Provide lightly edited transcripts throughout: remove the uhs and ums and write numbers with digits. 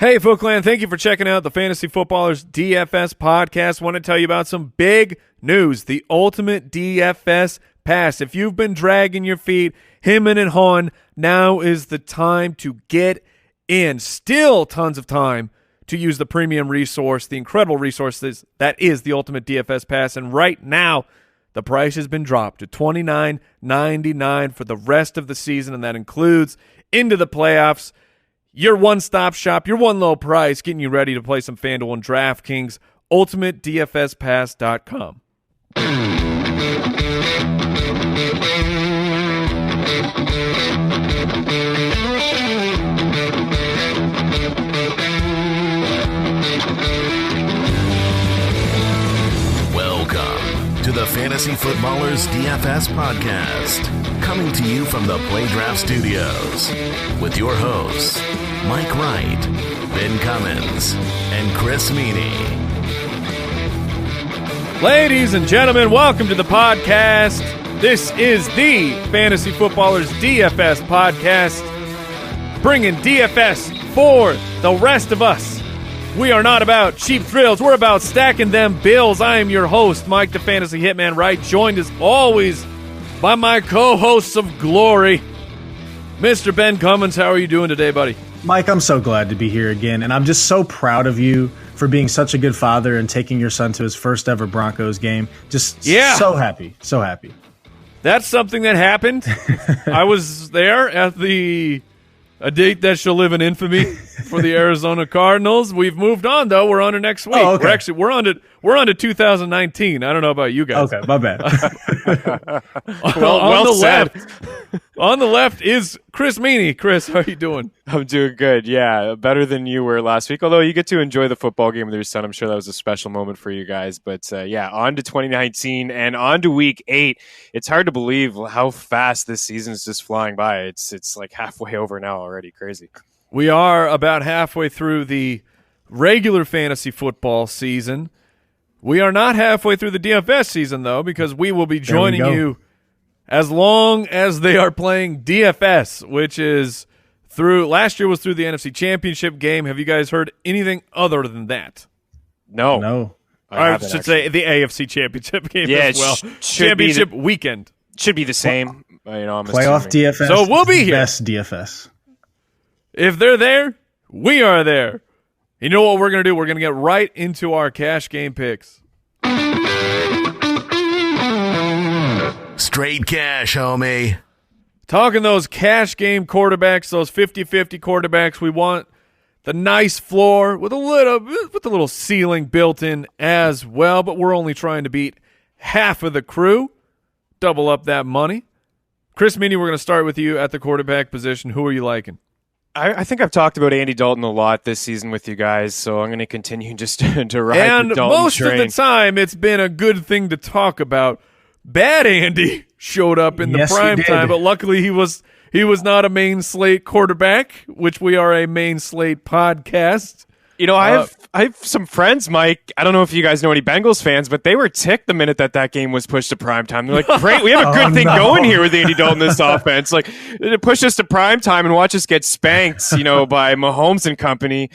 Hey, Footclan, thank you for checking out the Fantasy Footballers DFS Podcast. Want to tell you about some big news, the ultimate DFS Pass. If you've been dragging your feet, hemming and hawing, now is the time to get in. Still tons of time to use the premium resource, the incredible resources that is the ultimate DFS Pass. And right now, the price has been dropped to $29.99 for the rest of the season, and that includes into the playoffs. Your one-stop shop, your one low price, getting you ready to play some FanDuel and DraftKings. UltimateDFSPass.com. Welcome to the Fantasy Footballers DFS Podcast, coming to you from the Play Draft Studios with your hosts, Mike Wright, Ben Cummins, and Chris Meaney. Ladies and gentlemen, welcome to the podcast. This is the Fantasy Footballers DFS Podcast, bringing DFS for the rest of us. We are not about cheap thrills. We're about stacking them bills. I am your host, Mike the Fantasy Hitman Wright, joined as always by my co-hosts of glory, Mr. Ben Cummins. How are you doing today, buddy? Mike, I'm so glad to be here again, and I'm just so proud of you for being such a good father and taking your son to his first ever Broncos game. So happy, so happy. That's something that happened. I was there at a date that shall live in infamy for the Arizona Cardinals. We've moved on, though. We're on to next week. Oh, okay. We're on to 2019. I don't know about you guys. Okay, my bad. On the left is Chris Meaney. Chris, how are you doing? I'm doing good. Yeah, better than you were last week. Although you get to enjoy the football game with your son. I'm sure that was a special moment for you guys. But yeah, on to 2019 and on to week 8. It's hard to believe how fast this season is just flying by. It's like halfway over now already. Crazy. We are about halfway through the regular fantasy football season. We are not halfway through the DFS season, though, because we will be joining you as long as they are playing DFS, which is last year was through the NFC Championship game. Have you guys heard anything other than that? No. I should say the AFC Championship game as well. Championship weekend. Should be the same. I'm Playoff assuming. DFS. So we'll be here. Best DFS. If they're there, we are there. You know what we're going to do? We're going to get right into our cash game picks. Straight cash, homie. Talking those cash game quarterbacks, those 50-50 quarterbacks, we want the nice floor with a little ceiling built in as well, but we're only trying to beat half of the crew. Double up that money. Chris Meaney, we're going to start with you at the quarterback position. Who are you liking? I think I've talked about Andy Dalton a lot this season with you guys, so I'm going to continue just to ride and the Dalton most train. of the time, it's been a good thing to talk about. Bad Andy showed up in the prime time, but luckily he was not a main slate quarterback, which we are a main slate podcast. You know, I have some friends, Mike. I don't know if you guys know any Bengals fans, but they were ticked the minute that game was pushed to primetime. They're like, great, we have a good thing going here with Andy Dalton, this offense. Like, push us to primetime and watch us get spanked, by Mahomes and company.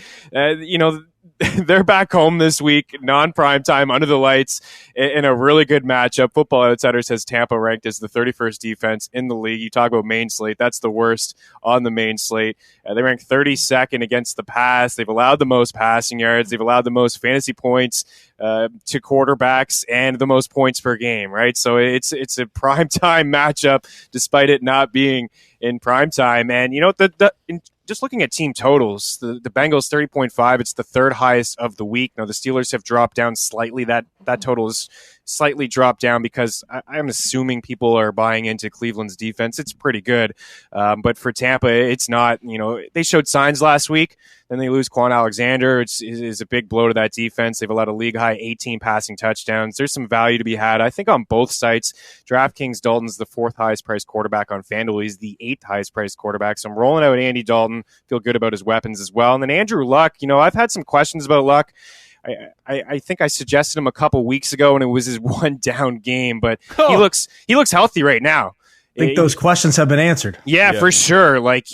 They're back home this week, non-primetime, under the lights, in a really good matchup. Football Outsiders has Tampa ranked as the 31st defense in the league. You talk about main slate, that's the worst on the main slate. They rank 32nd against the pass. They've allowed the most passing yards. They've allowed the most fantasy points to quarterbacks and the most points per game, right? So it's a primetime matchup, despite it not being in primetime. And, just looking at team totals, the Bengals 30.5, it's the third highest of the week. Now, the Steelers have dropped down slightly. That total is slightly dropped down because I'm assuming people are buying into Cleveland's defense. It's pretty good. But for Tampa, it's not. They showed signs last week. Then they lose Quan Alexander. It's a big blow to that defense. They've allowed a league-high 18 passing touchdowns. There's some value to be had, I think, on both sites. DraftKings, Dalton's the 4th highest-priced quarterback on FanDuel. He's the 8th highest-priced quarterback. So I'm rolling out Andy Dalton. Feel good about his weapons as well. And then Andrew Luck. I've had some questions about Luck. I think I suggested him a couple weeks ago, and it was his one down game. But he looks healthy right now. think those questions have been answered. Yeah, for sure. Like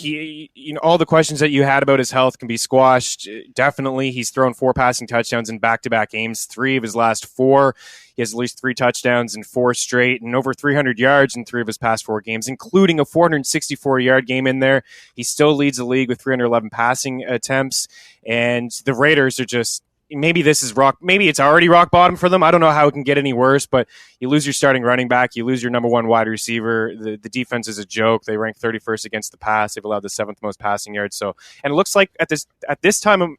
all the questions that you had about his health can be squashed. Definitely, he's thrown 4 passing touchdowns in back-to-back games. 3 of his last 4. He has at least 3 touchdowns in 4 straight, and over 300 yards in 3 of his past 4 games, including a 464-yard game in there. He still leads the league with 311 passing attempts, and the Raiders are just. Maybe it's already rock bottom for them. I don't know how it can get any worse, but you lose your starting running back, you lose your number 1 wide receiver. The defense is a joke. They rank 31st against the pass. They've allowed the 7th most passing yards. So, and it looks like at this time,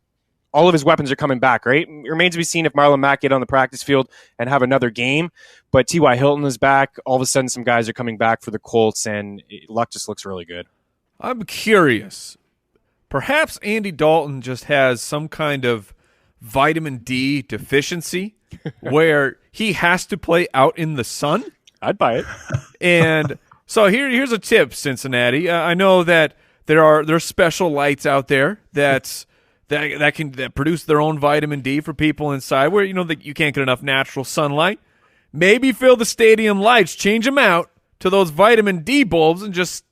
all of his weapons are coming back, right? It remains to be seen if Marlon Mack get on the practice field and have another game. But T.Y. Hilton is back. All of a sudden, some guys are coming back for the Colts, and luck just looks really good. I'm curious. Perhaps Andy Dalton just has some kind of vitamin D deficiency where he has to play out in the sun. I'd buy it. And so here's a tip, Cincinnati. I know that there's special lights out there that produce their own vitamin D for people inside where that you can't get enough natural sunlight. Maybe fill the stadium lights, change them out to those vitamin D bulbs, and just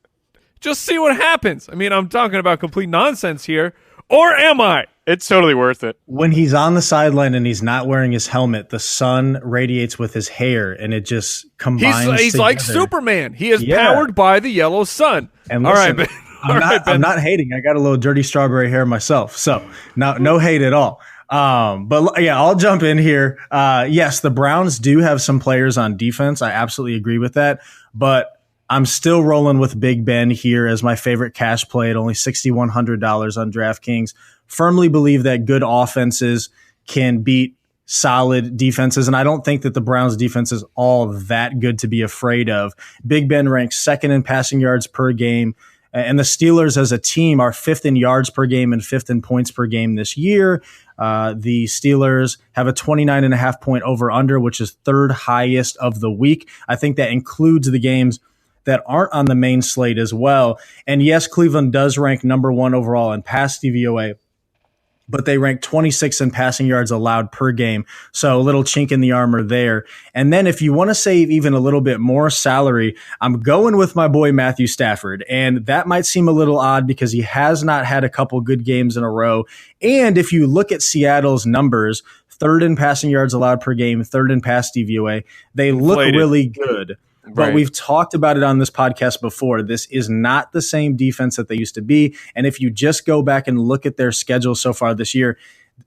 see what happens. I mean, I'm talking about complete nonsense here, or am I? It's totally worth it. When he's on the sideline and he's not wearing his helmet, the sun radiates with his hair, and it just combines. He's like Superman. He is powered by the yellow sun. And listen, I'm not hating. I got a little dirty strawberry hair myself, so no hate at all. But yeah, I'll jump in here. Yes, the Browns do have some players on defense. I absolutely agree with that, but I'm still rolling with Big Ben here as my favorite cash play at only $6,100 on DraftKings. Firmly believe that good offenses can beat solid defenses, and I don't think that the Browns defense is all that good to be afraid of. Big Ben ranks 2nd in passing yards per game, and the Steelers as a team are 5th in yards per game and 5th in points per game this year. The Steelers have a 29.5 point over-under, which is 3rd highest of the week. I think that includes the games that aren't on the main slate as well. And yes, Cleveland does rank number 1 overall in pass DVOA, but they rank 26th in passing yards allowed per game. So a little chink in the armor there. And then if you want to save even a little bit more salary, I'm going with my boy Matthew Stafford. And that might seem a little odd because he has not had a couple good games in a row. And if you look at Seattle's numbers, 3rd in passing yards allowed per game, 3rd in pass DVOA, they look really good. But we've talked about it on this podcast before. This is not the same defense that they used to be. And if you just go back and look at their schedule so far this year,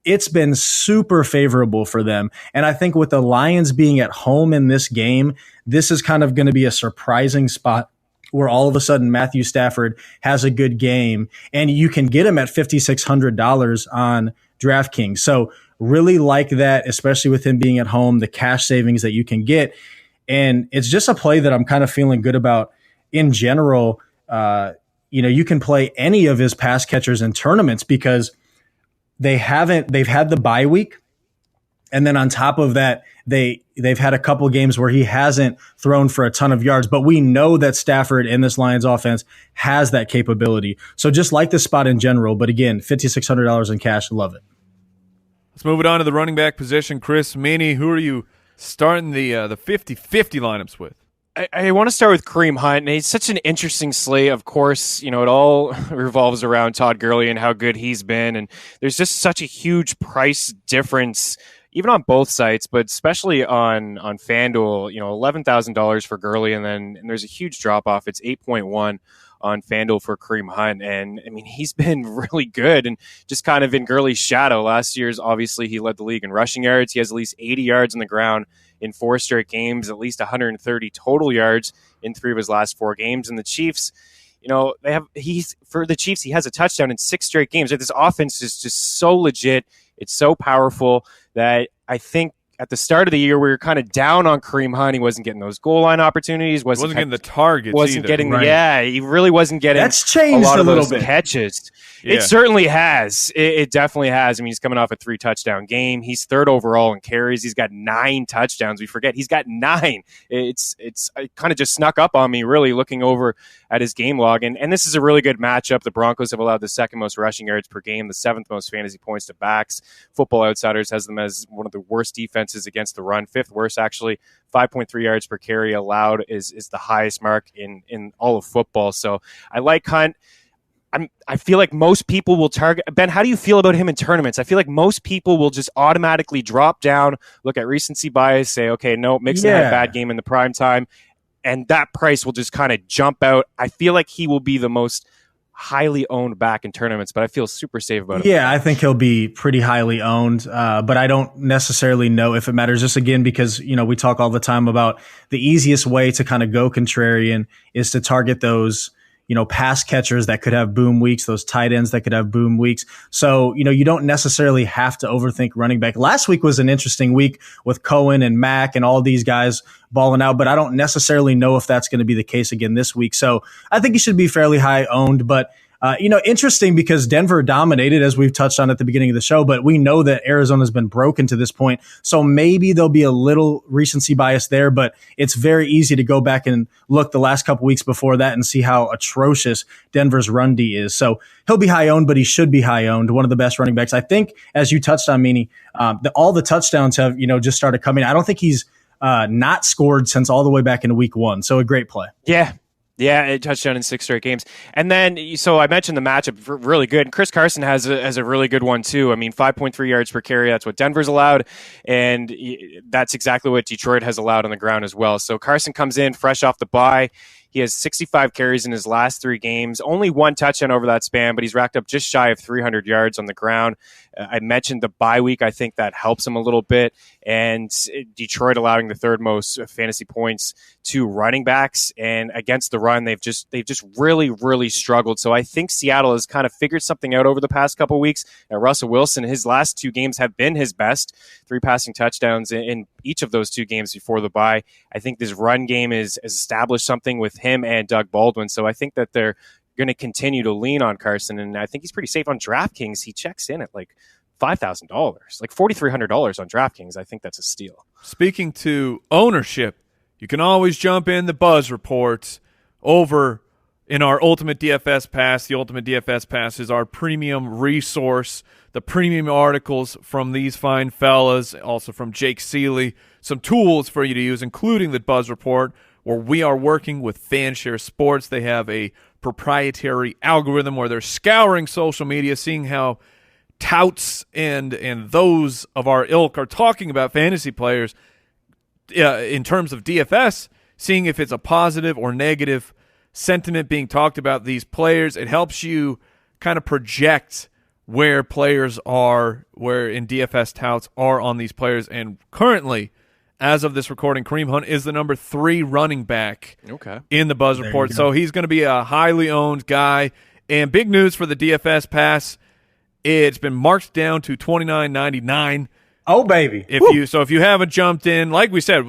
it's been super favorable for them. And I think with the Lions being at home in this game, this is kind of going to be a surprising spot where all of a sudden Matthew Stafford has a good game and you can get him at $5,600 on DraftKings. So really like that, especially with him being at home, the cash savings that you can get. And it's just a play that I'm kind of feeling good about in general. You can play any of his pass catchers in tournaments because they've had the bye week. And then on top of that, they've had a couple games where he hasn't thrown for a ton of yards, but we know that Stafford in this Lions offense has that capability. So just like the spot in general, but again, $5,600 in cash. Love it. Let's move it on to the running back position. Chris Meaney, who are you starting the 50-50 lineups with? I want to start with Kareem Hunt, and he's such an interesting slate. Of course, it all revolves around Todd Gurley and how good he's been, and there's just such a huge price difference, even on both sites, but especially on FanDuel. $11,000 for Gurley, and there's a huge drop off. It's 8.1 on FanDuel for Kareem Hunt, and I mean he's been really good and just kind of in Gurley's shadow. Last year's obviously he led the league in rushing yards. He has at least 80 yards on the ground in 4 straight games, at least 130 total yards in 3 of his last 4 games. And the Chiefs, he has a touchdown in 6 straight games. This offense is just so legit. It's so powerful that I think at the start of the year, we were kind of down on Kareem Hunt. He wasn't getting those goal line opportunities. Wasn't getting the targets. He really wasn't getting. That's changed a lot of little those bit. Catches. Yeah. It certainly has. It definitely has. I mean, he's coming off a 3 touchdown game. He's 3rd overall in carries. He's got 9 touchdowns. We forget he's got 9. It kind of just snuck up on me, really, looking over at his game log. And this is a really good matchup. The Broncos have allowed the 2nd most rushing yards per game, the 7th most fantasy points to backs. Football Outsiders has them as one of the worst defenses defenses against the run, 5th worst actually. 5.3 yards per carry allowed is the highest mark in all of football. So I like Hunt. I feel like most people will target Ben. How do you feel about him in tournaments? I feel like most people will just automatically drop down, look at recency bias, say, okay, no, Mixon had a bad game in the prime time, and that price will just kind of jump out. I feel like he will be the most highly owned back in tournaments, but I feel super safe about him. Yeah, I think he'll be pretty highly owned, but I don't necessarily know if it matters. Just again, because we talk all the time about the easiest way to kind of go contrarian is to target those pass catchers that could have boom weeks, those tight ends that could have boom weeks. So, you don't necessarily have to overthink running back. Last week was an interesting week with Cohen and Mack and all these guys balling out, but I don't necessarily know if that's going to be the case again this week. So I think he should be fairly high owned, but interesting because Denver dominated, as we've touched on at the beginning of the show, but we know that Arizona's been broken to this point. So maybe there'll be a little recency bias there, but it's very easy to go back and look the last couple weeks before that and see how atrocious Denver's run D is. So he'll be high owned, but he should be high owned. One of the best running backs. I think, as you touched on, Meaney, all the touchdowns have, just started coming. I don't think he's not scored since all the way back in week 1. So a great play. Yeah, a touchdown in 6 straight games. And then, so I mentioned the matchup, really good. And Chris Carson has a really good one, too. I mean, 5.3 yards per carry, that's what Denver's allowed. And that's exactly what Detroit has allowed on the ground as well. So Carson comes in fresh off the bye. He has 65 carries in his last 3 games, only 1 touchdown over that span, but he's racked up just shy of 300 yards on the ground. I mentioned the bye week. I think that helps him a little bit. And Detroit allowing the 3rd most fantasy points to running backs. And against the run, they've just really, really struggled. So I think Seattle has kind of figured something out over the past couple of weeks. And Russell Wilson, his last 2 games have been his best. 3 passing touchdowns in each of those 2 games before the bye. I think this run game has established something with him and Doug Baldwin. So I think that they're going to continue to lean on Carson, and I think he's pretty safe on DraftKings. He checks in at like $5,000, like $4,300 on DraftKings. I think that's a steal. Speaking to ownership, you can always jump in the Buzz Reports over in our Ultimate DFS Pass. The Ultimate DFS Pass is our premium resource, the premium articles from these fine fellas, also from Jake Seeley, some tools for you to use, including the Buzz Report, where we are working with FanShare Sports. They have a proprietary algorithm where they're scouring social media, seeing how touts and those of our ilk are talking about fantasy players in terms of DFS, seeing if it's a positive or negative sentiment being talked about these players. It helps you kind of project where players are, where in DFS touts are on these players. And currently, as of this recording, Kareem Hunt is the number 3 running back in the Buzz Report. So he's going to be a highly owned guy. And big news for the DFS Pass, it's been marked down to $29.99. Oh, baby. If you haven't jumped in, like we said,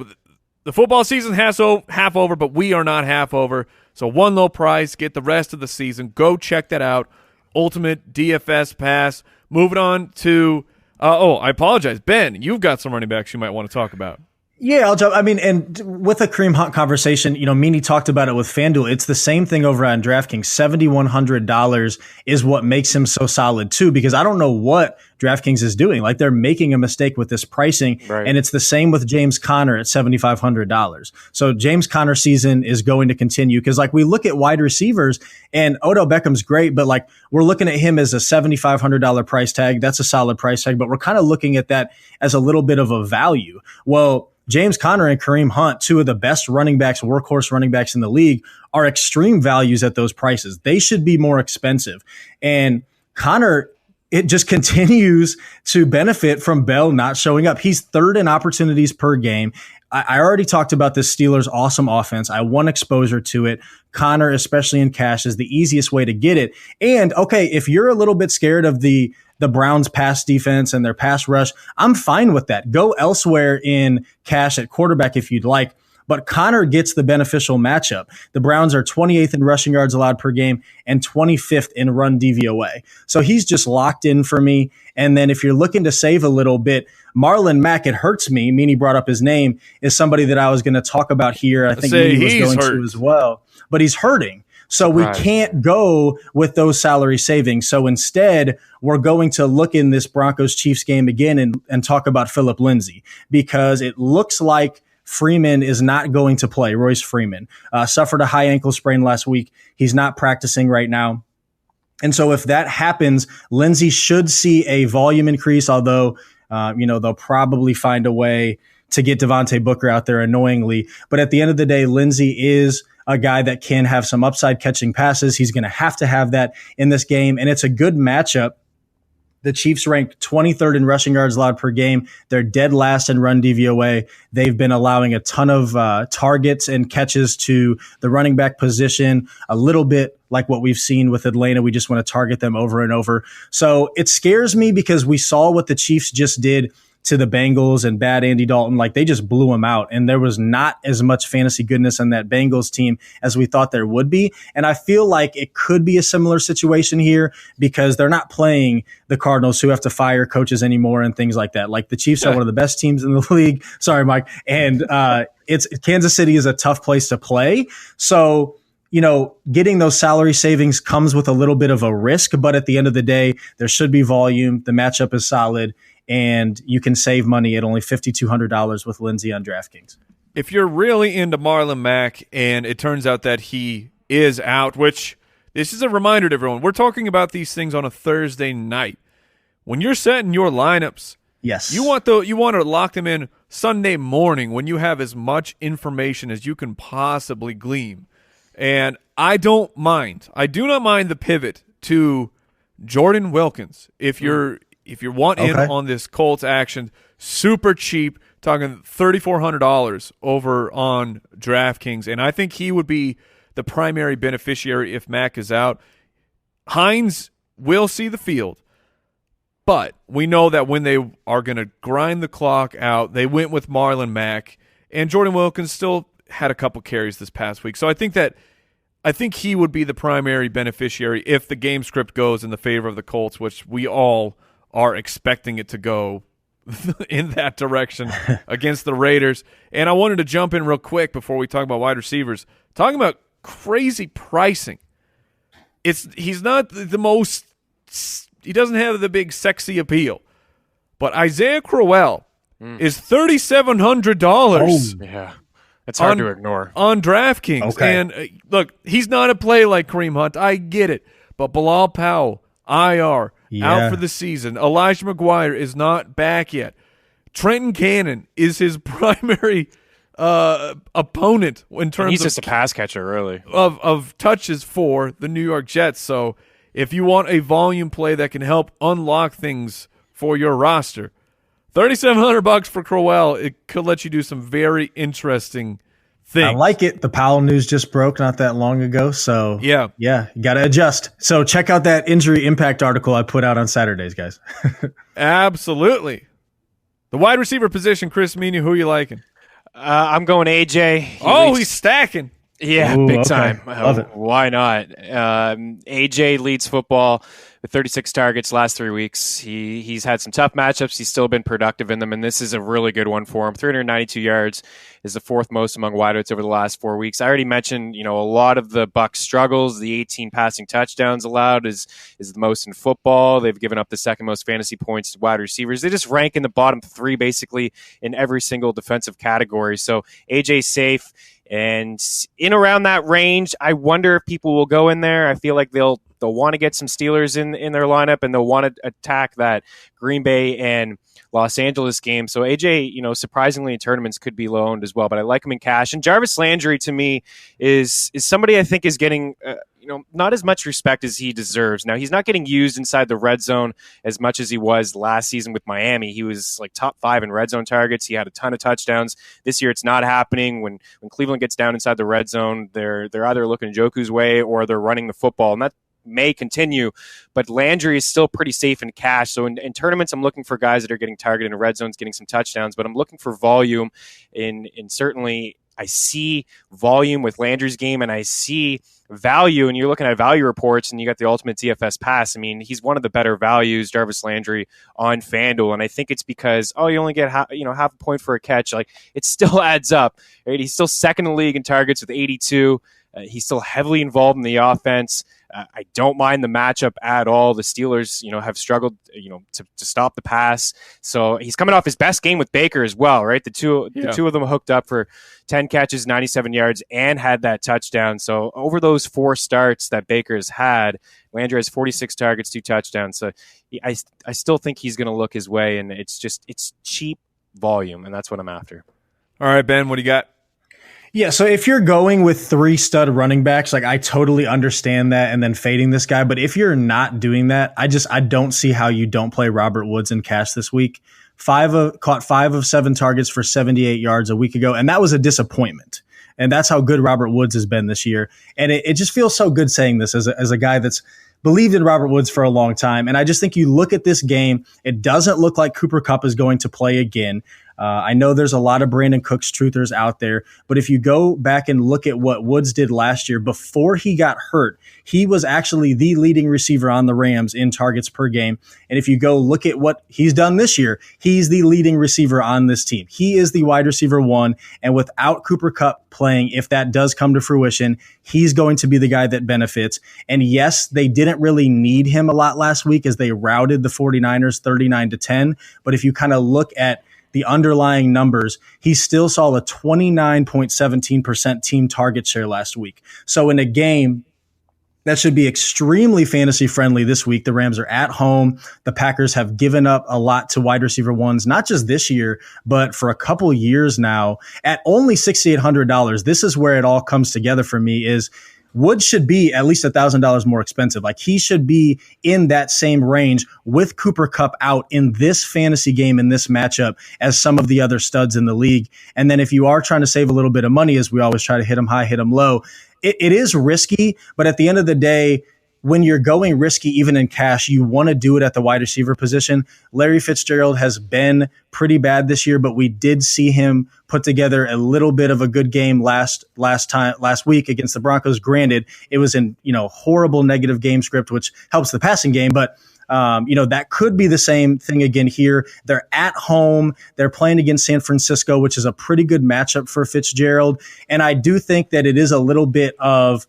the football season has half over, but we are not half over. So one low price, get the rest of the season. Go check that out. Ultimate DFS Pass. Moving on to I apologize. Ben, you've got some running backs you might want to talk about. Yeah, I'll jump. I mean, and with a Kareem Hunt conversation, Meaney talked about it with FanDuel. It's the same thing over on DraftKings. $7,100 is what makes him so solid too, because I don't know what DraftKings is doing. Like, they're making a mistake with this pricing. Right. And it's the same with James Conner at $7,500. So James Conner season is going to continue, because like we look at wide receivers, and Odell Beckham's great, but like we're looking at him as a $7,500 price tag. That's a solid price tag, but we're kind of looking at that as a little bit of a value. Well, James Conner and Kareem Hunt, 2 of the best running backs, workhorse running backs in the league, are extreme values at those prices. They should be more expensive. And Conner, it just continues to benefit from Bell not showing up. He's 3rd in opportunities per game. I already talked about this Steelers' awesome offense. I want exposure to it. Conner, especially in cash, is the easiest way to get it. And, okay, if you're a little bit scared of the Browns' pass defense and their pass rush, I'm fine with that. Go elsewhere in cash at quarterback if you'd like. But Conner gets the beneficial matchup. The Browns are 28th in rushing yards allowed per game and 25th in run DVOA. So he's just locked in for me. And then if you're looking to save a little bit, Marlon Mack, it hurts me. Meaney brought up his name, is somebody that I was going to talk about here. I think Meaney was going to as well. But he's hurting. So we can't go with those salary savings. So instead, we're going to look in this Broncos-Chiefs game again and talk about Phillip Lindsay, because it looks like Freeman is not going to play. Royce Freeman suffered a high ankle sprain last week. He's not practicing right now. And so if that happens, Lindsay should see a volume increase, although, they'll probably find a way to get Devontae Booker out there annoyingly. But at the end of the day, Lindsay is a guy that can have some upside catching passes. He's going to have that in this game. And it's a good matchup. The Chiefs rank 23rd in rushing yards allowed per game. They're dead last in run DVOA. They've been allowing a ton of targets and catches to the running back position, a little bit like what we've seen with Atlanta. We just want to target them over and over. So it scares me because we saw what the Chiefs just did to the Bengals and bad Andy Dalton. Like, they just blew him out, and there was not as much fantasy goodness on that Bengals team as we thought there would be. And I feel like it could be a similar situation here because they're not playing the Cardinals, who have to fire coaches anymore and things like that. Like, the Chiefs are one of the best teams in the league. Sorry, Mike. And it's Kansas City is a tough place to play. So, getting those salary savings comes with a little bit of a risk, but at the end of the day, there should be volume. The matchup is solid, and you can save money at only $5,200 with Lindsay on DraftKings. If you're really into Marlon Mack and it turns out that he is out, which this is a reminder to everyone, we're talking about these things on a Thursday night. When you're setting your lineups, yes, you want to lock them in Sunday morning when you have as much information as you can possibly glean. And I do not mind the pivot to Jordan Wilkins. If you want in on this Colts action, super cheap, talking $3,400 over on DraftKings. And I think he would be the primary beneficiary if Mack is out. Hines will see the field, but we know that when they are going to grind the clock out, they went with Marlon Mack, and Jordan Wilkins still had a couple carries this past week. So I think he would be the primary beneficiary if the game script goes in the favor of the Colts, which we all are expecting it to go in that direction against the Raiders. And I wanted to jump in real quick before we talk about wide receivers. Talking about crazy pricing. He's not the most – he doesn't have the big sexy appeal. But Isaiah Crowell is $3,700. Oh, yeah. It's hard to ignore. On DraftKings. Okay. And look, he's not a play like Kareem Hunt. I get it. But Bilal Powell, IR, out for the season. Elijah McGuire is not back yet. Trenton Cannon is his primary opponent in terms he's just a pass catcher, really. Of touches for the New York Jets. So if you want a volume play that can help unlock things for your roster, $3,700 for Crowell, it could let you do some very interesting things. I like it. The Powell news just broke not that long ago, so yeah, you got to adjust. So check out that injury impact article I put out on Saturdays, guys. Absolutely. The wide receiver position, Chris Meaney, who are you liking? I'm going AJ. He's stacking. Yeah, Ooh, big okay. time. Love it. Why not? AJ leads football with 36 targets last 3 weeks. He's had some tough matchups. He's still been productive in them, and this is a really good one for him. 392 yards is the fourth most among wideouts over the last 4 weeks. I already mentioned, a lot of the Bucs struggles. The 18 passing touchdowns allowed is the most in football. They've given up the second most fantasy points to wide receivers. They just rank in the bottom three basically in every single defensive category. So AJ's safe. And in around that range, I wonder if people will go in there. I feel like they'll want to get some Steelers in their lineup, and they'll want to attack that Green Bay and Los Angeles game. So AJ, surprisingly in tournaments could be low owned as well, but I like him in cash. And Jarvis Landry to me is somebody I think is getting not as much respect as he deserves. Now, he's not getting used inside the red zone as much as he was last season with Miami. He was like top 5 in red zone targets. He had a ton of touchdowns. This year, it's not happening. When Cleveland gets down inside the red zone, they're either looking Njoku's way or they're running the football, and that may continue, but Landry is still pretty safe in cash. So in tournaments, I'm looking for guys that are getting targeted in red zones, getting some touchdowns, but I'm looking for volume in certainly I see volume with Landry's game, and I see value, and you're looking at value reports, and you got the ultimate DFS pass. I mean, he's one of the better values, Jarvis Landry, on FanDuel, and I think it's because, you only get half a point for a catch. Like, it still adds up, right? He's still second in the league in targets with 82. He's still heavily involved in the offense. I don't mind the matchup at all. The Steelers, have struggled, to stop the pass. So he's coming off his best game with Baker as well, right? The two of them hooked up for 10 catches, 97 yards, and had that touchdown. So over those 4 starts that Baker's had, Landry has 46 targets, 2 touchdowns. So I still think he's going to look his way, and it's cheap volume, and that's what I'm after. All right, Ben, what do you got? Yeah, so if you're going with 3 stud running backs, like I totally understand that and then fading this guy. But if you're not doing that, I don't see how you don't play Robert Woods in cash this week. Caught 5 of 7 targets for 78 yards a week ago, and that was a disappointment. And that's how good Robert Woods has been this year. And it just feels so good saying this as a guy that's believed in Robert Woods for a long time. And I just think you look at this game, it doesn't look like Cooper Kupp is going to play again. I know there's a lot of Brandon Cooks truthers out there, but if you go back and look at what Woods did last year before he got hurt, he was actually the leading receiver on the Rams in targets per game. And if you go look at what he's done this year, he's the leading receiver on this team. He is the wide receiver 1. And without Cooper Kupp playing, if that does come to fruition, he's going to be the guy that benefits. And yes, they didn't really need him a lot last week as they routed the 49ers 39-10. But if you kind of look at the underlying numbers, he still saw a 29.17% team target share last week. So in a game that should be extremely fantasy friendly this week, the Rams are at home. The Packers have given up a lot to wide receiver 1s, not just this year, but for a couple years now. At only $6,800, this is where it all comes together for me is Woods should be at least $1,000 more expensive. Like he should be in that same range with Cooper Kupp out in this fantasy game, in this matchup, as some of the other studs in the league. And then if you are trying to save a little bit of money, as we always try to hit them high, hit them low, it is risky. But at the end of the day, when you're going risky, even in cash, you want to do it at the wide receiver position. Larry Fitzgerald has been pretty bad this year, but we did see him put together a little bit of a good game last week against the Broncos. Granted, it was in, horrible negative game script, which helps the passing game, but that could be the same thing again here. They're at home. They're playing against San Francisco, which is a pretty good matchup for Fitzgerald. And I do think that it is a little bit of,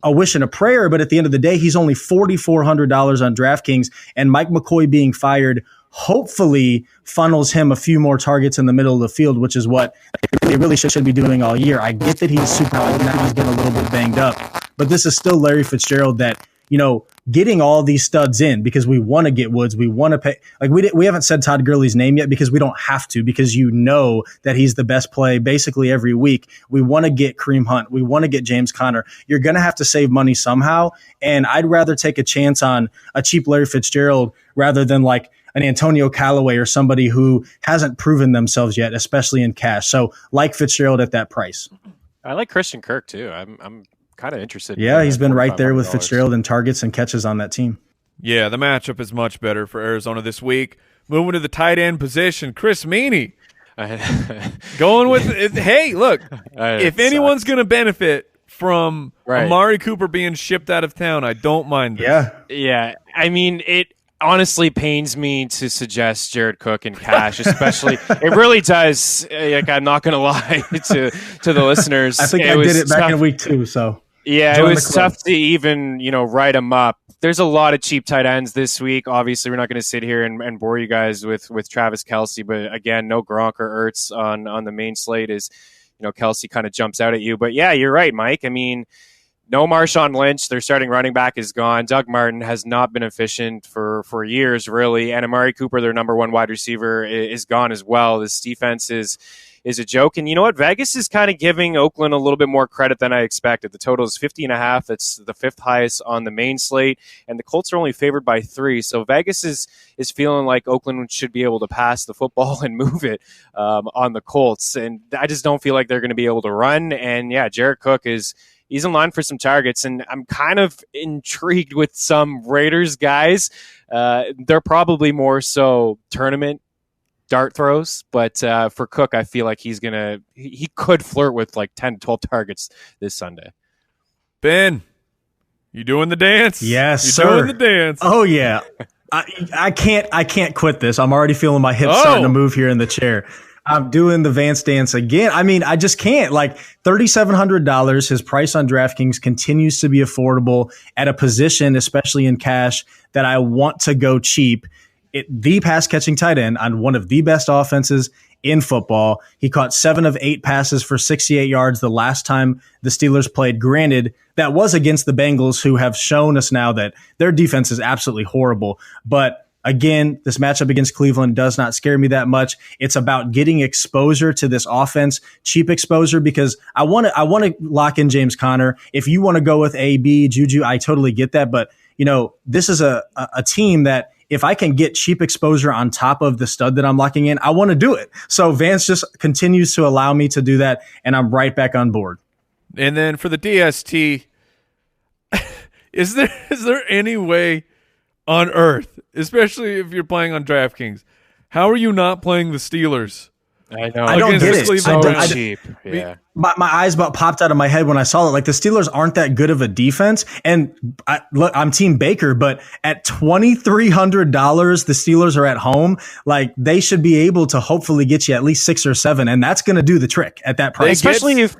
a wish and a prayer, but at the end of the day, he's only $4,400 on DraftKings, and Mike McCoy being fired hopefully funnels him a few more targets in the middle of the field, which is what they really should be doing all year. I get that he's super old now, he's getting a little bit banged up, but this is still Larry Fitzgerald that, getting all these studs in because we want to get Woods, we want to pay. Like we haven't said Todd Gurley's name yet because we don't have to, because that he's the best play basically every week. We want to get Kareem Hunt, we want to get James Conner. You're going to have to save money somehow, and I'd rather take a chance on a cheap Larry Fitzgerald rather than like an Antonio Callaway or somebody who hasn't proven themselves yet, especially in cash. So like Fitzgerald at that price. I like Christian Kirk too. I'm kind of interested. Yeah, he's been right there with Fitzgerald in targets and catches on that team. Yeah, the matchup is much better for Arizona this week. Moving to the tight end position, Chris Meaney. Going with – hey, look, if anyone's going to benefit from Amari Cooper being shipped out of town, I don't mind this. Yeah. I mean, it honestly pains me to suggest Jared Cook in cash, especially. It really does. Like, I'm not going to lie to the listeners. I think I did it back in week 2, so – yeah, it was tough to even, write them up. There's a lot of cheap tight ends this week. Obviously, we're not going to sit here and bore you guys with Travis Kelce, but again, no Gronk or Ertz on the main slate as, Kelce kind of jumps out at you. But yeah, you're right, Mike. I mean, no Marshawn Lynch. Their starting running back is gone. Doug Martin has not been efficient for years, really. And Amari Cooper, their number 1 wide receiver, is gone as well. This defense is a joke. And you know what? Vegas is kind of giving Oakland a little bit more credit than I expected. The total is 50.5. That's the 5th highest on the main slate. And the Colts are only favored by 3. So Vegas is feeling like Oakland should be able to pass the football and move it on the Colts. And I just don't feel like they're going to be able to run. And yeah, Jared Cook he's in line for some targets. And I'm kind of intrigued with some Raiders guys. They're probably more so tournament dart throws, but for Cook, I feel like he could flirt with like 10 to 12 targets this Sunday. Ben, you doing the dance? Yes, you sir. Doing the dance? Oh yeah, I can't quit this. I'm already feeling my hips starting to move here in the chair. I'm doing the Vance dance again. I mean, I just can't. Like $3,700, his price on DraftKings continues to be affordable at a position, especially in cash, that I want to go cheap. The pass catching tight end on one of the best offenses in football. He caught 7 of 8 passes for 68 yards the last time the Steelers played. Granted, that was against the Bengals, who have shown us now that their defense is absolutely horrible. But again, this matchup against Cleveland does not scare me that much. It's about getting exposure to this offense, cheap exposure, because I want to lock in James Conner. If you want to go with AB, Juju, I totally get that. But, this is a team that if I can get cheap exposure on top of the stud that I'm locking in, I want to do it. So Vance just continues to allow me to do that, and I'm right back on board. And then for the DST, is there any way on earth, especially if you're playing on DraftKings, how are you not playing the Steelers? I know. I don't get it. So cheap. Yeah. My eyes about popped out of my head when I saw it. Like, the Steelers aren't that good of a defense. And look, I'm Team Baker, but at $2,300, the Steelers are at home. Like, they should be able to hopefully get you at least 6 or 7. And that's going to do the trick at that price. Especially if,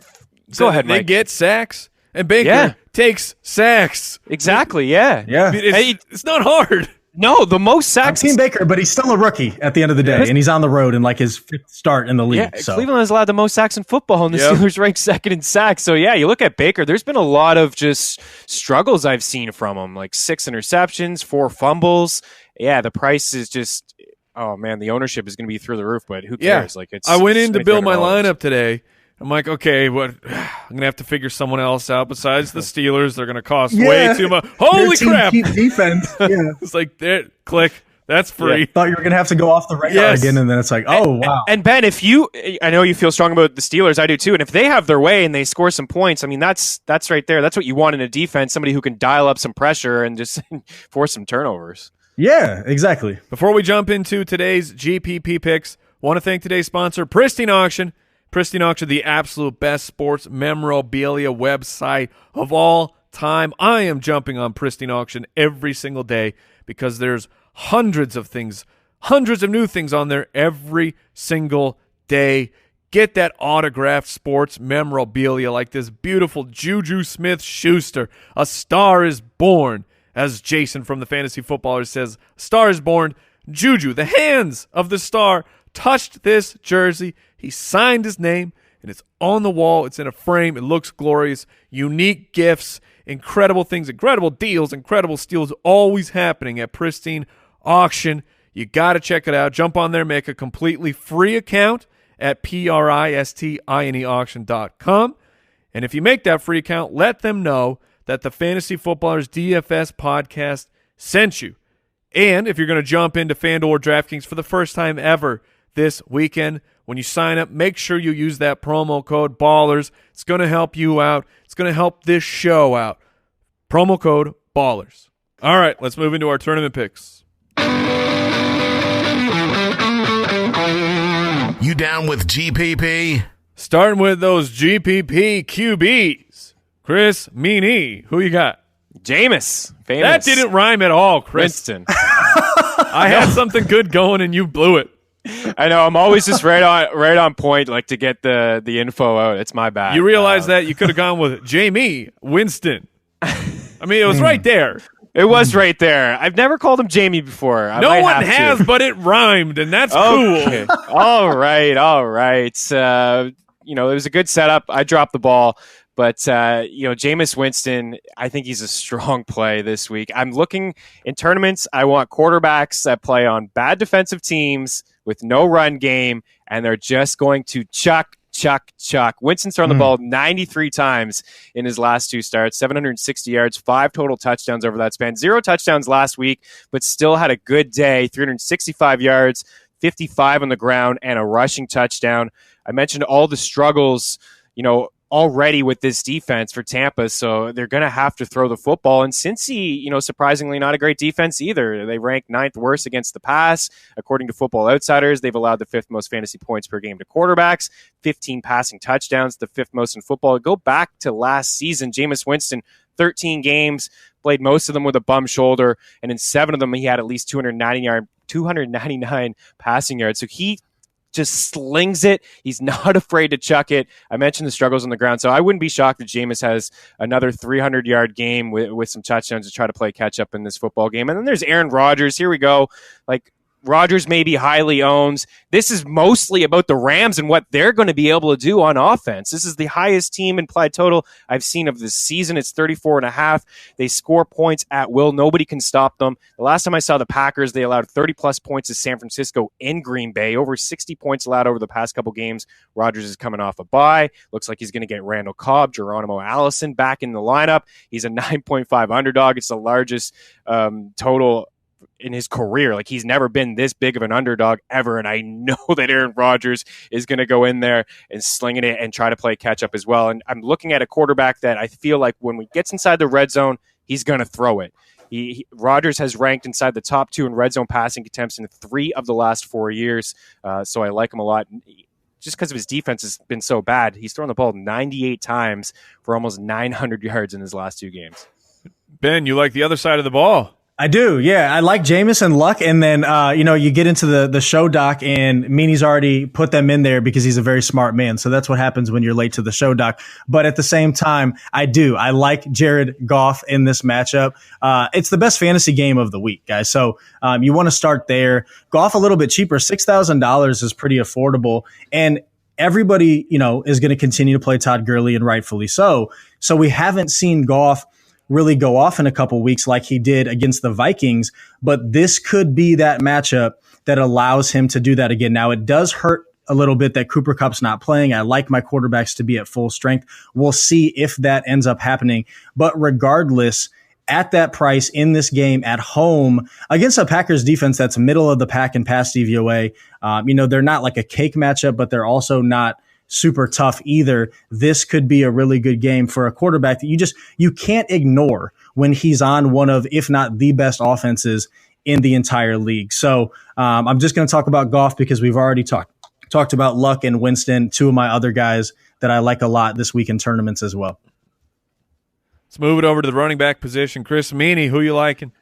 go ahead, Mike. They get sacks, and Baker takes sacks. Exactly. Yeah. Yeah. I mean, it's not hard. No, the most sacks. I'm Team Baker, but he's still a rookie at the end of the day, and he's on the road in like his 5th start in the league. Yeah, so. Cleveland has allowed the most sacks in football, and the Steelers ranked 2nd in sacks. So, yeah, you look at Baker, there's been a lot of just struggles I've seen from him, like 6 interceptions, 4 fumbles. Yeah, the price is just, oh, man, the ownership is going to be through the roof, but who cares? Like, I went in to build my lineup today. I'm like, okay, what? I'm gonna have to figure someone else out besides the Steelers. They're gonna cost way too much. Holy crap! Keep defense. Yeah, it's like click. That's free. Yeah. Thought you were gonna have to go off the radar again, and then it's like, oh wow. And Ben, I know you feel strong about the Steelers. I do too. And if they have their way and they score some points, I mean, that's right there. That's what you want in a defense. Somebody who can dial up some pressure and just force some turnovers. Yeah, exactly. Before we jump into today's GPP picks, want to thank today's sponsor, Pristine Auction. Pristine Auction, the absolute best sports memorabilia website of all time. I am jumping on Pristine Auction every single day because there's hundreds of new things on there every single day. Get that autographed sports memorabilia like this beautiful Juju Smith-Schuster. A star is born, as Jason from the Fantasy Footballers says. A star is born. Juju, the hands of the star, touched this jersey. He signed his name, and it's on the wall. It's in a frame. It looks glorious. Unique gifts, incredible things, incredible deals, incredible steals, always happening at Pristine Auction. You got to check it out. Jump on there, make a completely free account at pristineauction.com. And if you make that free account, let them know that the Fantasy Footballers DFS Podcast sent you. And if you're going to jump into FanDuel or DraftKings for the first time ever this weekend, when you sign up, make sure you use that promo code BALLERS. It's going to help you out. It's going to help this show out. Promo code BALLERS. All right, let's move into our tournament picks. You down with GPP? Starting with those GPP QBs. Chris Meaney, who you got? Jameis. Famous. That didn't rhyme at all, Chris. Winston. I had something good going, and you blew it. I know. I'm always just right on point, like to get the info out. It's my bad. You realize that you could have gone with Jamie Winston. I mean, it was right there. It was right there. I've never called him Jamie before. No one has, but it rhymed, and that's cool. All right. It was a good setup. I dropped the ball. But, Jameis Winston, I think he's a strong play this week. I'm looking in tournaments. I want quarterbacks that play on bad defensive teams with no run game, and they're just going to chuck. Winston's thrown the ball 93 times in his last 2 starts, 760 yards, 5 total touchdowns over that span. 0 touchdowns last week, but still had a good day, 365 yards, 55 on the ground, and a rushing touchdown. I mentioned all the struggles, already with this defense for Tampa, so they're going to have to throw the football. And Cincy, surprisingly not a great defense either. They rank 9th worst against the pass. According to Football Outsiders, they've allowed the 5th most fantasy points per game to quarterbacks, 15 passing touchdowns, the 5th most in football. Go back to last season, Jameis Winston, 13 games, played most of them with a bum shoulder, and in 7 of them he had at least 299 passing yards. So he just slings it. He's not afraid to chuck it. I mentioned the struggles on the ground, so I wouldn't be shocked that Jameis has another 300-yard game with some touchdowns to try to play catch-up in this football game. And then there's Aaron Rodgers. Here we go. Like, Rodgers maybe highly owns. This is mostly about the Rams and what they're going to be able to do on offense. This is the highest team implied total I've seen of this season. It's 34.5. They score points at will. Nobody can stop them. The last time I saw the Packers, they allowed 30-plus points to San Francisco in Green Bay. Over 60 points allowed over the past couple games. Rodgers is coming off a bye. Looks like he's going to get Randall Cobb, Geronimo Allison back in the lineup. He's a 9.5 underdog. It's the largest total in his career. Like, he's never been this big of an underdog ever, and I know that Aaron Rodgers is going to go in there and slinging it and try to play catch up as well. And I'm looking at a quarterback that I feel like when he gets inside the red zone, he's going to throw it. Rodgers has ranked inside the top 2 in red zone passing attempts in 3 of the last 4 years, so I like him a lot. Just because of his defense has been so bad, he's thrown the ball 98 times for almost 900 yards in his last 2 games. Ben, you like the other side of the ball. I do, yeah. I like Jameis and Luck, and then you get into the show doc, and Meaney's already put them in there because he's a very smart man. So that's what happens when you're late to the show doc. But at the same time, I like Jared Goff in this matchup. It's the best fantasy game of the week, guys. So you want to start there. Goff a little bit cheaper, $6,000 is pretty affordable, and everybody is going to continue to play Todd Gurley, and rightfully so. So we haven't seen Goff really go off in a couple weeks like he did against the Vikings, but this could be that matchup that allows him to do that again. Now, it does hurt a little bit that Cooper Kupp's not playing. I like my quarterbacks to be at full strength. We'll see if that ends up happening. But regardless, at that price in this game at home against a Packers defense that's middle of the pack in pass DVOA, they're not like a cake matchup, but they're also not super tough either. This could be a really good game for a quarterback that you can't ignore when he's on one of, if not the best offenses in the entire league. So I'm just going to talk about Goff because we've already talked about Luck and Winston, 2 of my other guys that I like a lot this week in tournaments as well. Let's move it over to the running back position. Chris Meaney, who you liking?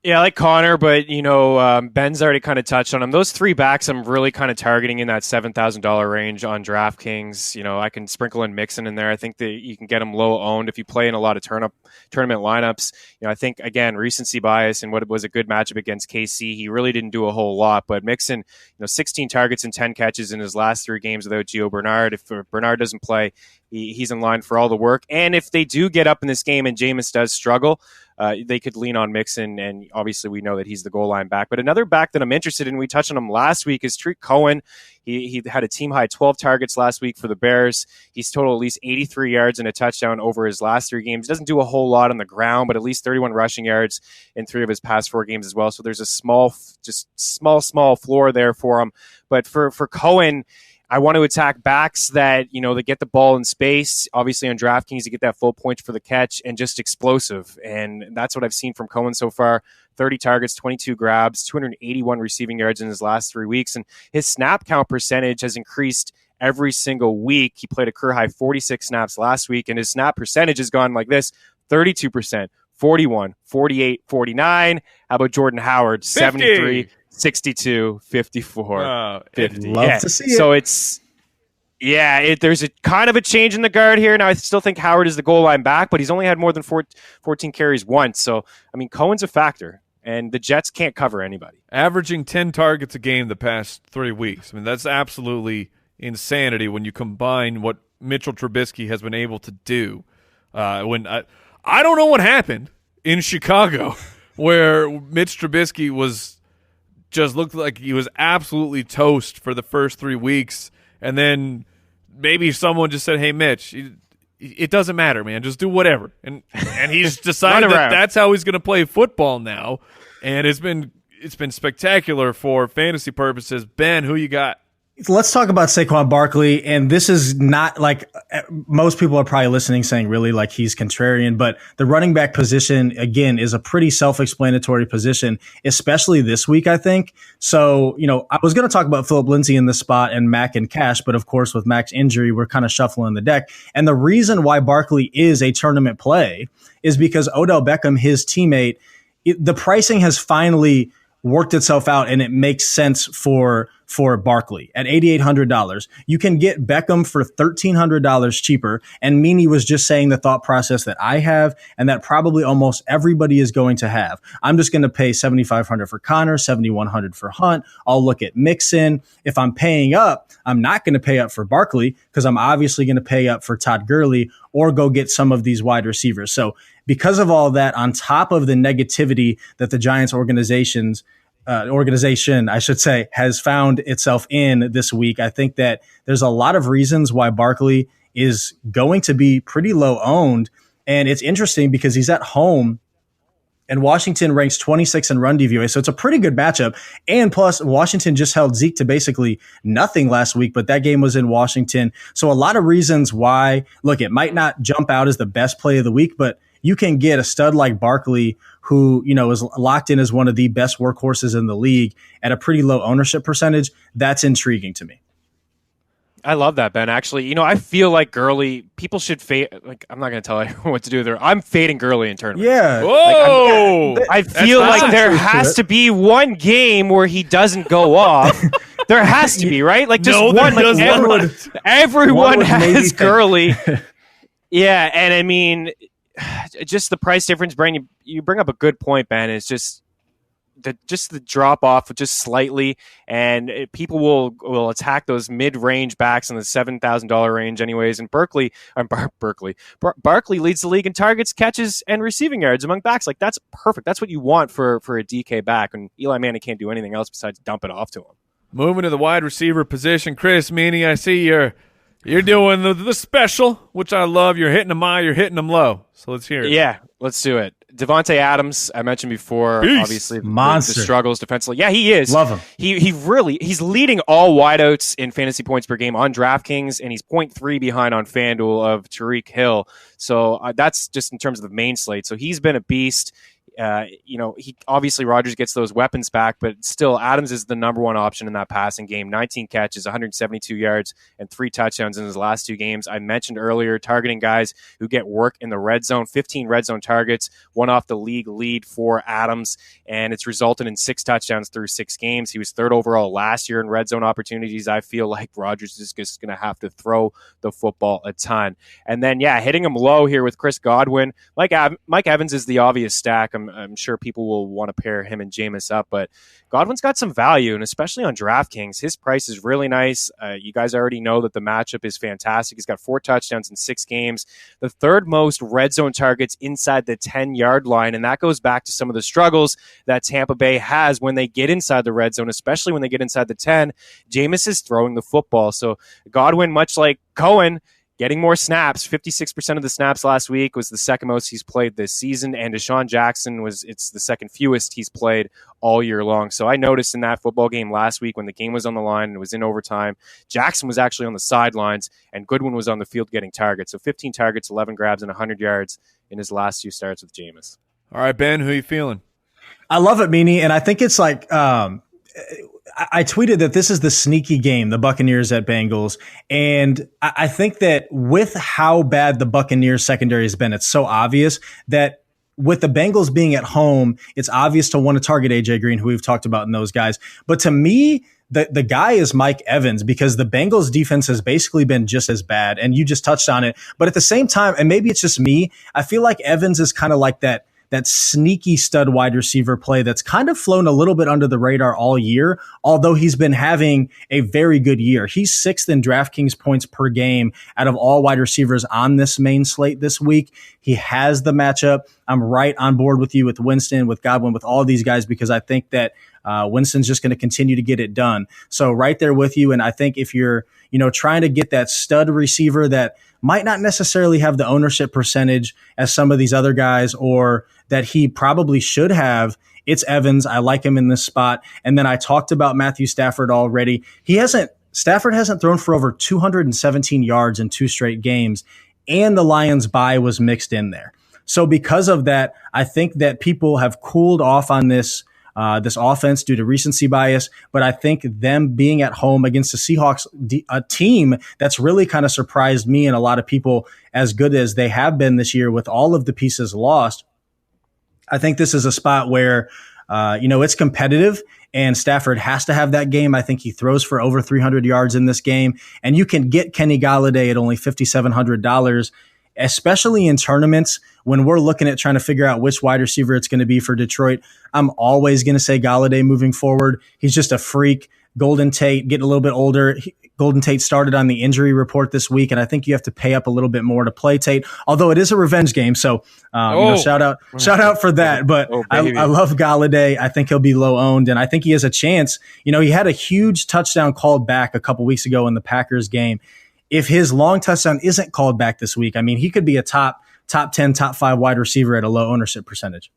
Yeah, I like Connor, but, Ben's already kind of touched on him. Those 3 backs I'm really kind of targeting in that $7,000 range on DraftKings. I can sprinkle in Mixon in there. I think that you can get him low owned if you play in a lot of tournament lineups. I think, again, recency bias and what was a good matchup against KC, he really didn't do a whole lot. But Mixon, 16 targets and 10 catches in his last 3 games without Gio Bernard. If Bernard doesn't play, he's in line for all the work. And if they do get up in this game and Jameis does struggle, they could lean on Mixon, and obviously we know that he's the goal line back. But another back that I'm interested in, we touched on him last week, is Tariq Cohen. He had a team-high 12 targets last week for the Bears. He's totaled at least 83 yards and a touchdown over his last 3 games. Doesn't do a whole lot on the ground, but at least 31 rushing yards in 3 of his past 4 games as well. So there's a small floor there for him. But for Cohen, I want to attack backs that, that get the ball in space. Obviously on DraftKings, you get that full point for the catch and just explosive. And that's what I've seen from Cohen so far. 30 targets, 22 grabs, 281 receiving yards in his last 3 weeks. And his snap count percentage has increased every single week. He played a career high 46 snaps last week, and his snap percentage has gone like this: 32%, 41, 48, 49. How about Jordan Howard? 50. 73. 62, 54, 50. Love to see it. So there's a kind of a change in the guard here. Now, I still think Howard is the goal line back, but he's only had more than 14 carries once. So, Cohen's a factor, and the Jets can't cover anybody. Averaging 10 targets a game the past 3 weeks. That's absolutely insanity when you combine what Mitchell Trubisky has been able to do. I don't know what happened in Chicago where Mitch Trubisky just looked like he was absolutely toast for the first 3 weeks, and then maybe someone just said, "Hey, Mitch, it doesn't matter, man. Just do whatever." And he's decided that that's how he's going to play football now, and it's been spectacular for fantasy purposes. Ben, who you got? Let's talk about Saquon Barkley, and this is not like most people are probably listening saying really like he's contrarian, but the running back position, again, is a pretty self-explanatory position, especially this week, I think. So, I was going to talk about Phillip Lindsay in this spot and Mac and Cash, but of course with Mac's injury, we're kind of shuffling the deck. And the reason why Barkley is a tournament play is because Odell Beckham, his teammate, the pricing has finally worked itself out, and it makes sense for Barkley at $8,800. You can get Beckham for $1,300 cheaper. And Meaney was just saying the thought process that I have and that probably almost everybody is going to have. I'm just going to pay $7,500 for Connor, $7,100 for Hunt. I'll look at Mixon. If I'm paying up, I'm not going to pay up for Barkley because I'm obviously going to pay up for Todd Gurley or go get some of these wide receivers. So because of all that, on top of the negativity that the Giants organization, I should say, has found itself in this week, I think that there's a lot of reasons why Barkley is going to be pretty low owned. And it's interesting because he's at home and Washington ranks 26 in run DVOA. So it's a pretty good matchup. And plus, Washington just held Zeke to basically nothing last week, but that game was in Washington. So a lot of reasons why, look, it might not jump out as the best play of the week, but you can get a stud like Barkley who, is locked in as one of the best workhorses in the league at a pretty low ownership percentage. That's intriguing to me. I love that, Ben. Actually, I feel like Gurley, people should fade. Like, I'm not going to tell everyone what to do there. I'm fading Gurley in tournaments. Yeah. Whoa! I feel like there has to be one game where he doesn't go off. There has to be, right? Like, just one. Like, everyone has Gurley. Yeah, and I mean, just the price difference, Brian, you bring up a good point, Ben. It's just the drop off just slightly, and people will attack those mid-range backs in the $7,000 range anyways. And Barkley leads the league in targets, catches, and receiving yards among backs. Like, that's perfect. That's what you want for a DK back, and Eli Manning can't do anything else besides dump it off to him. Moving to the wide receiver position, Chris Meaney, I see you're doing the special, which I love. You're hitting them high, you're hitting them low. So let's hear it. Yeah, let's do it. Devontae Adams, I mentioned before, Beast. Obviously the struggles defensively. Yeah, he is. Love him. He's leading all wideouts in fantasy points per game on DraftKings, and he's 0.3 behind on FanDuel of Tyreek Hill. So that's just in terms of the main slate. So he's been a beast. He obviously Rodgers gets those weapons back, but still Adams is the number one option in that passing game. 19 catches, 172 yards, and 3 touchdowns in his last 2 games. I mentioned earlier targeting guys who get work in the red zone. 15 red zone targets, one off the league lead for Adams, and it's resulted in 6 touchdowns through 6 games. He was 3rd overall last year in red zone opportunities. I feel like Rodgers is just going to have to throw the football a ton. And then, hitting him low here with Chris Godwin. Mike Evans is the obvious stack. I'm sure people will want to pair him and Jameis up, but Godwin's got some value, and especially on DraftKings, his price is really nice. You guys already know that the matchup is fantastic. He's got 4 touchdowns in 6 games, the 3rd most red zone targets inside the 10-yard line, and that goes back to some of the struggles that Tampa Bay has when they get inside the red zone, especially when they get inside the 10. Jameis is throwing the football, so Godwin, much like Cohen, getting more snaps. 56% of the snaps last week was the second most he's played this season, and Deshaun Jackson it's the second fewest he's played all year long. So I noticed in that football game last week when the game was on the line and it was in overtime, Jackson was actually on the sidelines and Goodwin was on the field getting targets. So 15 targets, 11 grabs, and 100 yards in his last 2 starts with Jameis. All right, Ben, who are you feeling? I love it, Meaney, and I think it's like I tweeted that this is the sneaky game, the Buccaneers at Bengals. And I think that with how bad the Buccaneers secondary has been, it's so obvious that with the Bengals being at home, it's obvious to want to target AJ Green, who we've talked about in those guys. But to me, the guy is Mike Evans, because the Bengals defense has basically been just as bad. And you just touched on it. But at the same time, and maybe it's just me, I feel like Evans is kind of like that sneaky stud wide receiver play that's kind of flown a little bit under the radar all year, although he's been having a very good year. He's 6th in DraftKings points per game out of all wide receivers on this main slate this week. He has the matchup. I'm right on board with you with Winston, with Godwin, with all these guys, because I think that Winston's just going to continue to get it done. So right there with you. And I think if you're, trying to get that stud receiver that might not necessarily have the ownership percentage as some of these other guys, or that he probably should have, it's Evans. I like him in this spot. And then I talked about Matthew Stafford already. Stafford hasn't thrown for over 217 yards in 2 straight games, and the Lions bye was mixed in there. So because of that, I think that people have cooled off on this offense due to recency bias, but I think them being at home against the Seahawks, a team that's really kind of surprised me and a lot of people, as good as they have been this year with all of the pieces lost, I think this is a spot where It's competitive, and Stafford has to have that game. I think he throws for over 300 yards in this game, and you can get Kenny Golladay at only $5,700, especially in tournaments when we're looking at trying to figure out which wide receiver it's going to be for Detroit. I'm always going to say Golladay moving forward. He's just a freak. Golden Tate getting a little bit older. Golden Tate started on the injury report this week, and I think you have to pay up a little bit more to play Tate, although it is a revenge game. So, shout out for that. But I love Golladay. I think he'll be low owned, and I think he has a chance. He had a huge touchdown called back a couple weeks ago in the Packers game. If his long touchdown isn't called back this week, I mean, he could be a top 10, top 5 wide receiver at a low ownership percentage.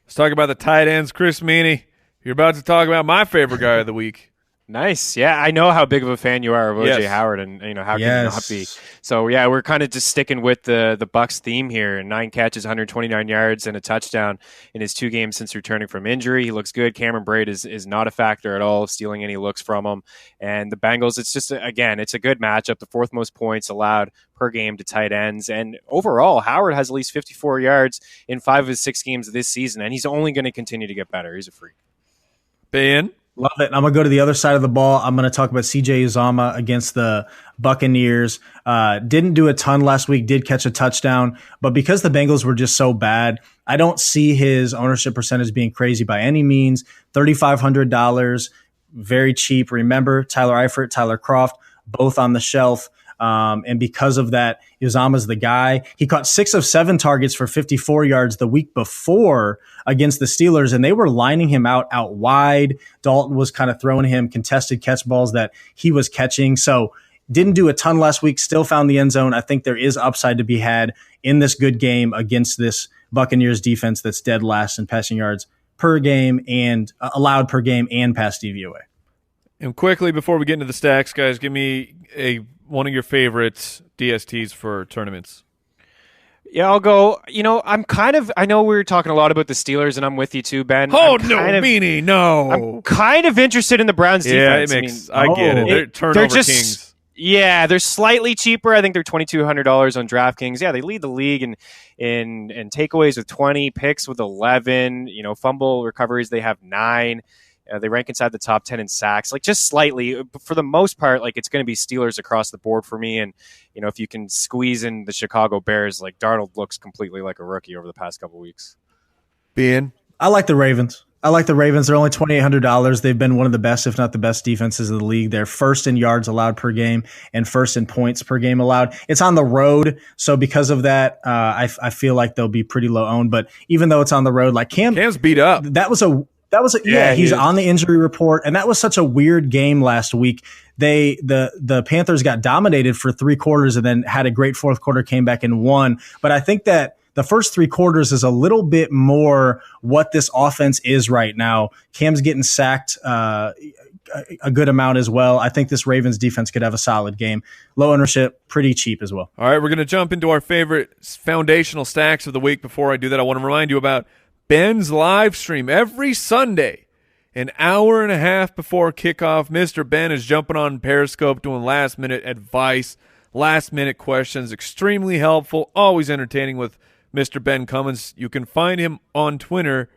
Let's talk about the tight ends, Chris Meaney. You're about to talk about my favorite guy of the week. Nice. Yeah, I know how big of a fan you are of O.J. Yes. Howard, and how can you not be? So, yeah, we're kind of just sticking with the Bucs theme here. 9 catches, 129 yards, and a touchdown in his 2 games since returning from injury. He looks good. Cameron Braid is not a factor at all, stealing any looks from him. And the Bengals, it's just, again, it's a good matchup. The 4th most points allowed per game to tight ends. And overall, Howard has at least 54 yards in 5 of his 6 games this season, and he's only going to continue to get better. He's a freak. Ben? Love it. I'm going to go to the other side of the ball. I'm going to talk about CJ Uzomah against the Buccaneers. Didn't do a ton last week, did catch a touchdown, but because the Bengals were just so bad, I don't see his ownership percentage being crazy by any means. $3,500, very cheap. Remember, Tyler Eifert, Tyler Kroft, both on the shelf. And because of that, Uzomah's the guy. He caught 6 of 7 targets for 54 yards the week before against the Steelers, and they were lining him out wide. Dalton was kind of throwing him contested catch balls that he was catching. So didn't do a ton last week, still found the end zone. I think there is upside to be had in this good game against this Buccaneers defense that's dead last in passing yards per game and allowed per game and pass DVOA. And quickly, before we get into the stacks, guys, give me one of your favorites DSTs for tournaments. Yeah, I'll go. I know we were talking a lot about the Steelers, and I'm with you too, Ben. Meaney, no. I'm kind of interested in the Browns defense. I get it. They're turnover kings. Yeah, they're slightly cheaper. I think they're $2,200 on DraftKings. Yeah, they lead the league in takeaways with 20, picks with 11. Fumble recoveries, they have 9. They rank inside the top 10 in sacks, just slightly. But for the most part, it's going to be Steelers across the board for me. And, if you can squeeze in the Chicago Bears, Darnold looks completely like a rookie over the past couple weeks. Ben? I like the Ravens. They're only $2,800. They've been one of the best, if not the best defenses of the league. They're first in yards allowed per game and first in points per game allowed. It's on the road. So because of that, I feel like they'll be pretty low owned. But even though it's on the road, Cam's beat up. He's on the injury report, and that was such a weird game last week. The Panthers got dominated for 3 quarters and then had a great 4th quarter, came back and won. But I think that the first 3 quarters is a little bit more what this offense is right now. Cam's getting sacked a good amount as well. I think this Ravens defense could have a solid game. Low ownership, pretty cheap as well. All right, we're going to jump into our favorite foundational stacks of the week. Before I do that, I want to remind you about Ben's live stream every Sunday, an hour and a half before kickoff. Mr. Ben is jumping on Periscope, doing last-minute advice, last-minute questions, extremely helpful, always entertaining with Mr. Ben Cummins. You can find him on Twitter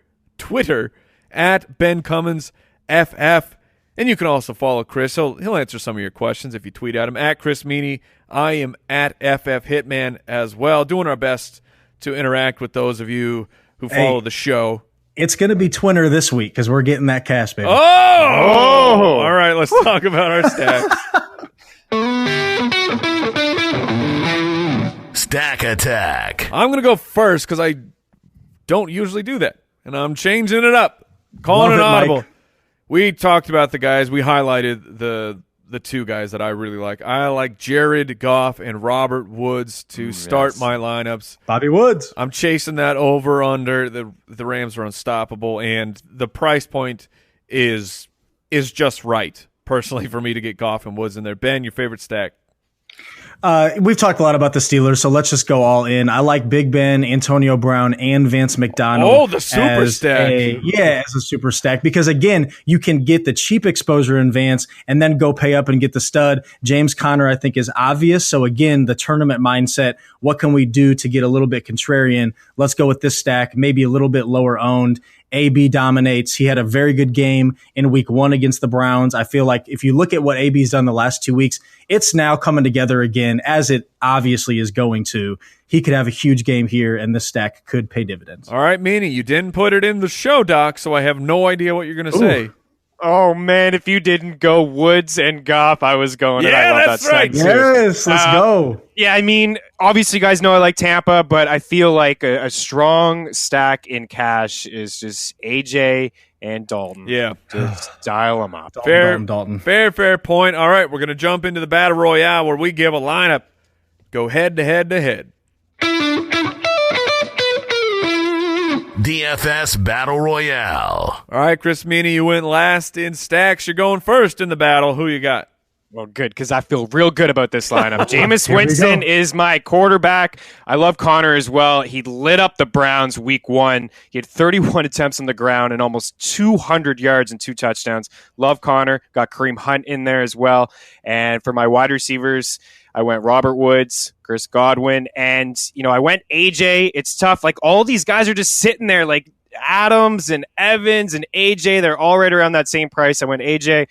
at Ben Cummins FF, and you can also follow Chris. He'll answer some of your questions if you tweet at him, at Chris Meaney. I am at FF Hitman as well, doing our best to interact with those of you who follow the show. It's going to be Twinner this week because we're getting that cash, baby. Oh! All right, let's talk about our stacks. Stack Attack. I'm going to go first because I don't usually do that, and I'm changing it up. Calling it audible. Mike. We talked about the guys. We highlighted the 2 guys that I really like. I like Jared Goff and Robert Woods to start my lineups. Bobby Woods. I'm chasing that over under. The Rams are unstoppable, and the price point is just right, personally, for me to get Goff and Woods in there. Ben, your favorite stack? We've talked a lot about the Steelers, so let's just go all in. I like Big Ben, Antonio Brown, and Vance McDonald. Oh, the super stack. As a super stack. Because, again, you can get the cheap exposure in Vance and then go pay up and get the stud. James Conner, I think, is obvious. So, again, the tournament mindset, what can we do to get a little bit contrarian? Let's go with this stack, maybe a little bit lower owned. AB dominates. He had a very good game in week 1 against the Browns. I feel like if you look at what AB's done the last 2 weeks, it's now coming together again, as it obviously is going to. He could have a huge game here, and this stack could pay dividends. All right, Meaney, you didn't put it in the show doc, so I have no idea what you're going to say. Oh, man, if you didn't go Woods and Goff, I was going. Yeah, and I love that's that right. Yes, let's go. Yeah, I mean, obviously, you guys know I like Tampa, but I feel like a strong stack in cash is just AJ and Dalton. Yeah. Just dial them up. Dalton. Fair point. All right, we're going to jump into the Battle Royale where we give a lineup. Go head to head to head. DFS Battle Royale. All right, Chris Meaney, you went last in stacks. You're going first in the battle. Who you got? Well, good, because I feel real good about this lineup. Jameis Winston is my quarterback. I love Connor as well. He lit up the Browns week 1. He had 31 attempts on the ground and almost 200 yards and 2 touchdowns. Love Connor. Got Kareem Hunt in there as well. And for my wide receivers, I went Robert Woods, Chris Godwin, and, I went AJ. It's tough. Like, all these guys are just sitting there, like Adams and Evans and AJ. They're all right around that same price. I went AJ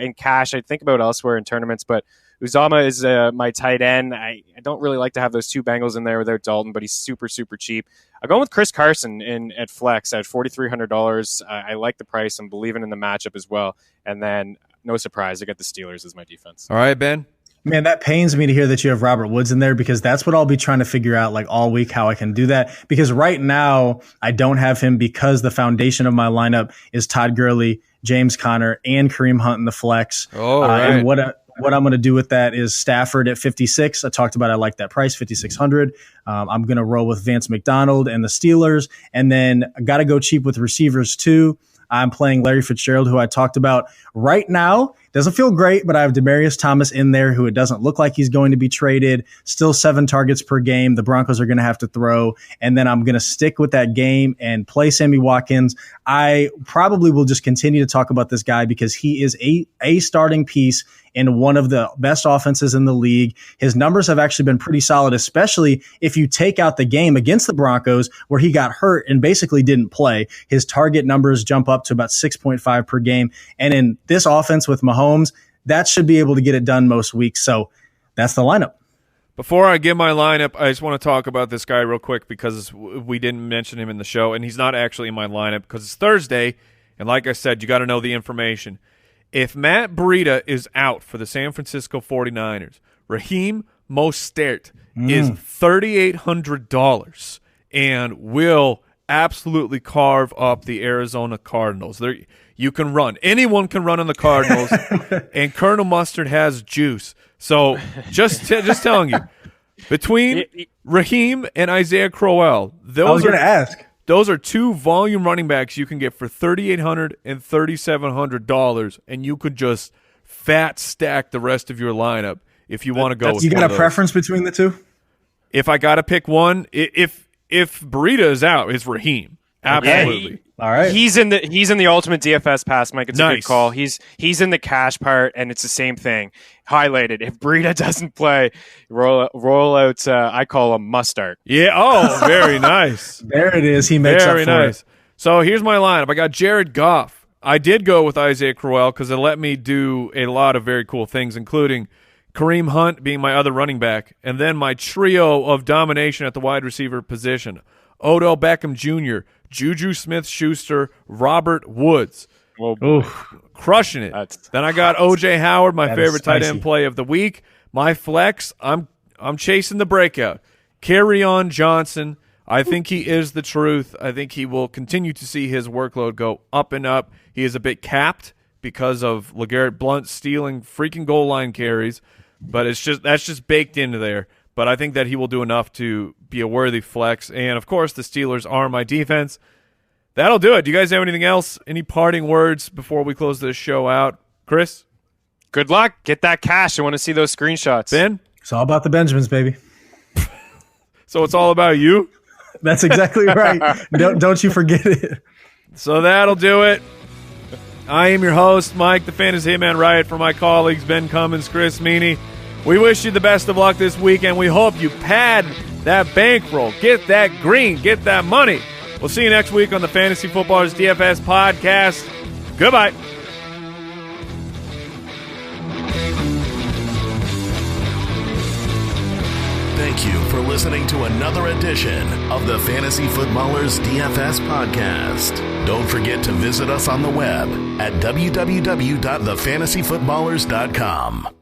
in cash. I think about elsewhere in tournaments, but Uzama is my tight end. I don't really like to have those 2 Bengals in there without Dalton, but he's super, super cheap. I'm going with Chris Carson at flex at $4,300. I like the price. I'm believing in the matchup as well. And then, no surprise, I got the Steelers as my defense. All right, Ben. Man, that pains me to hear that you have Robert Woods in there, because that's what I'll be trying to figure out like all week, how I can do that. Because right now I don't have him, because the foundation of my lineup is Todd Gurley, James Conner, and Kareem Hunt in the flex. Oh, right. And what I'm going to do with that is Stafford at 56. I talked about I like that price, 5,600. I'm going to roll with Vance McDonald and the Steelers. And then I got to go cheap with receivers too. I'm playing Larry Fitzgerald, who I talked about. Right now, doesn't feel great, but I have Demaryius Thomas in there, who it doesn't look like he's going to be traded. Still 7 targets per game. The Broncos are going to have to throw. And then I'm going to stick with that game and play Sammy Watkins. I probably will just continue to talk about this guy because he is a starting piece in one of the best offenses in the league. His numbers have actually been pretty solid, especially if you take out the game against the Broncos where he got hurt and basically didn't play. His target numbers jump up to about 6.5 per game. And in this offense with Mahomes, that should be able to get it done most weeks. So that's the lineup. Before I give my lineup, I just want to talk about this guy real quick because we didn't mention him in the show, and he's not actually in my lineup because it's Thursday, and like I said, you got to know the information. If Matt Breida is out for the San Francisco 49ers, Raheem Mostert is $3,800 and will absolutely carve up the Arizona Cardinals. You can run. Anyone can run on the Cardinals, and Colonel Mustard has juice. So just telling you, between Raheem and Isaiah Crowell, those are 2 volume running backs you can get for $3,800 and $3,700, and you could just fat stack the rest of your lineup if you want to go with you got a preference between the 2? If I got to pick one, if Breida is out, it's Raheem. Absolutely. All right. He's in the ultimate DFS pass, Mike. It's a good call. He's in the cash part, and it's the same thing. Highlighted. If Breida doesn't play, roll out. I call him Mustard. Yeah. Oh, very nice. There it is. He makes very up for nice. it. So here's my lineup. I got Jared Goff. I did go with Isaiah Crowell because it let me do a lot of very cool things, including Kareem Hunt being my other running back, and then my trio of domination at the wide receiver position: Odell Beckham Jr., Juju Smith-Schuster, Robert Woods. Well, crushing it. Then I got O.J. Howard, my favorite tight end play of the week. My flex, I'm chasing the breakout. Kerryon Johnson. I think he is the truth. I think he will continue to see his workload go up and up. He is a bit capped because of LeGarrette Blount stealing freaking goal line carries, but that's just baked into there. But I think that he will do enough to be a worthy flex. And, of course, the Steelers are my defense. That'll do it. Do you guys have anything else? Any parting words before we close this show out? Chris? Good luck. Get that cash. I want to see those screenshots. Ben? It's all about the Benjamins, baby. So it's all about you? That's exactly right. Don't you forget it. So that'll do it. I am your host, Mike, the Fantasy Hitman Wright, for my colleagues, Ben Cummins, Chris Meaney. We wish you the best of luck this week, and we hope you pad that bankroll, get that green, get that money, We'll see you next week on the Fantasy Footballers DFS Podcast. Goodbye. Thank you for listening to another edition of the Fantasy Footballers DFS Podcast. Don't forget to visit us on the web at www.thefantasyfootballers.com.